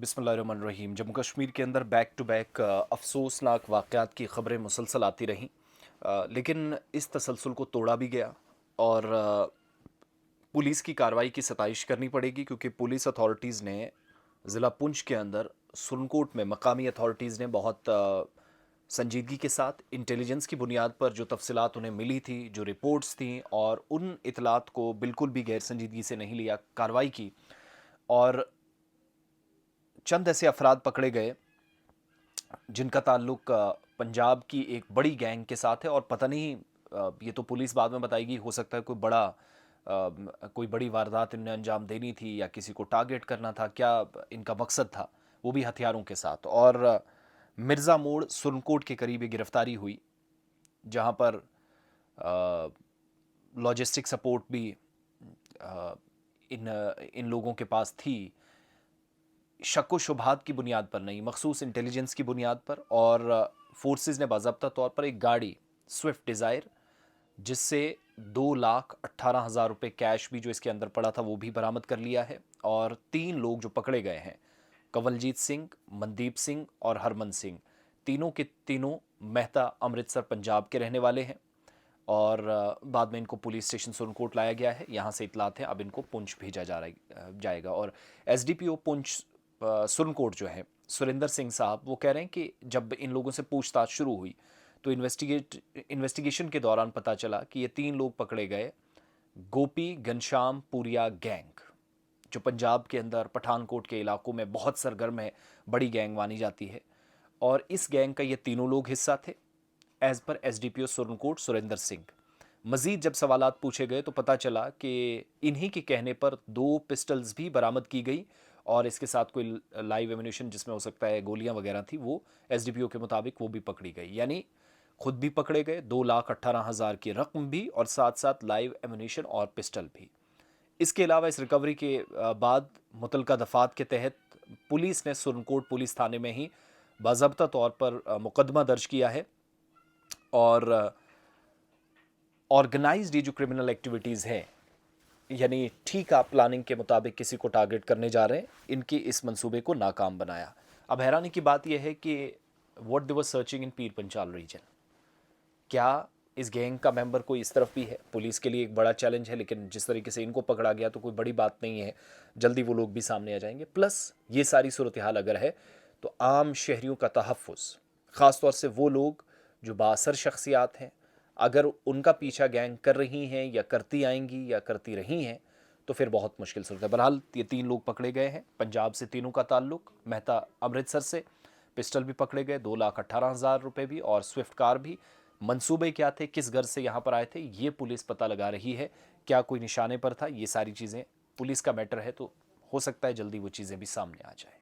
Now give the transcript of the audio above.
बिस्मिल्लाहिर्रहमानिर्रहीम। जम्मू कश्मीर के अंदर बैक टू बैक अफसोसनाक वाक़यात की ख़बरें मुसलसल आती रहीं, लेकिन इस तसलसल को तोड़ा भी गया और पुलिस की कार्रवाई की सताइश करनी पड़ेगी क्योंकि पुलिस अथॉरिटीज़ ने ज़िला पुंछ के अंदर सुरनकोट में मकामी अथॉरिटीज़ ने बहुत संजीदगी के साथ इंटेलिजेंस की बुनियाद पर जो तफसीलात उन्हें मिली थी, जो रिपोर्ट्स थीं और उन इतलात को बिल्कुल भी गैर संजीदगी से नहीं लिया, कार्रवाई की और चंद ऐसे अफराद पकड़े गए जिनका ताल्लुक पंजाब की एक बड़ी गैंग के साथ है और पता नहीं, ये तो पुलिस बाद में बताएगी, हो सकता है कोई बड़ी वारदात इन्हें अंजाम देनी थी या किसी को टारगेट करना था, क्या इनका मकसद था, वो भी हथियारों के साथ। और मिर्ज़ा मोड़ सुरनकोट के करीब ये गिरफ्तारी हुई जहां पर लॉजिस्टिक सपोर्ट भी अ, इन इन लोगों के पास थी, शक व शुबहात की बुनियाद पर नहीं, मखसूस इंटेलिजेंस की बुनियाद पर। और फोर्सेस ने बाज़ाब्ता तौर पर एक गाड़ी स्विफ्ट डिज़ायर जिससे 2,18,000 रुपये कैश भी जो इसके अंदर पड़ा था वो भी बरामद कर लिया है। और 3 लोग जो पकड़े गए हैं, कंवलजीत सिंह, मनदीप सिंह और हरमन सिंह, तीनों के तीनों मेहता अमृतसर पंजाब के रहने वाले हैं। और बाद में इनको पुलिस स्टेशन सुरनकोट लाया गया है। यहाँ से इतलात है, अब इनको पुंछ भेजा जाएगा। और एसडीपीओ पुंछ सुरनकोट जो है सुरेंद्र सिंह साहब, वो कह रहे हैं कि जब इन लोगों से पूछताछ शुरू हुई तो इन्वेस्टिगेशन के दौरान पता चला कि ये 3 लोग पकड़े गए गोपी घनश्याम पुरिया गैंग, जो पंजाब के अंदर पठानकोट के इलाकों में बहुत सरगर्म है, बड़ी गैंग मानी जाती है। और इस गैंग का ये तीनों लोग हिस्सा थे एज पर एसडीपीओ सुरनकोट सुरेंद्र सिंह। मजीद जब सवालात पूछे गए तो पता चला कि इन्हीं के कहने पर 2 पिस्टल्स भी बरामद की गई और इसके साथ कोई लाइव एम्यूनेशन जिसमें हो सकता है गोलियां वगैरह थी, वो एसडीपीओ के मुताबिक वो भी पकड़ी गई। यानी खुद भी पकड़े गए, 2,18,000 की रकम भी और साथ साथ लाइव एम्यूनेशन और पिस्टल भी। इसके अलावा इस रिकवरी के बाद मुतलका दफात के तहत पुलिस ने सुरनकोट पुलिस थाने में ही बाज़ाब्ता तौर पर मुकदमा दर्ज किया है और ऑर्गेनाइज्ड ये जो क्रिमिनल एक्टिविटीज़ हैं, यानी ठीक आप प्लानिंग के मुताबिक किसी को टारगेट करने जा रहे हैं, इनकी इस मंसूबे को नाकाम बनाया। अब हैरानी की बात यह है कि what they were searching in Pir Panchal reason, क्या इस गैंग का मेंबर कोई इस तरफ भी है? पुलिस के लिए एक बड़ा चैलेंज है, लेकिन जिस तरीके से इनको पकड़ा गया तो कोई बड़ी बात नहीं है, जल्दी वो लोग भी सामने आ जाएंगे। प्लस ये सारी सूरत हाल अगर है तो आम शहरियों का तहफ़्फ़ुज़, ख़ासतौर से वो लोग जो बाअसर शख्सियात हैं, अगर उनका पीछा गैंग कर रही हैं या करती आएंगी या करती रही हैं तो फिर बहुत मुश्किल सूरत है। बहरहाल ये 3 लोग पकड़े गए हैं, पंजाब से तीनों का ताल्लुक, मेहता अमृतसर से, पिस्टल भी पकड़े गए, 2,18,000 रुपये भी और स्विफ्ट कार भी। मंसूबे क्या थे, किस गर्ज से यहाँ पर आए थे, ये पुलिस पता लगा रही है। क्या कोई निशाने पर था, ये सारी चीज़ें पुलिस का मैटर है, तो हो सकता है जल्दी वो चीज़ें भी सामने आ जाए।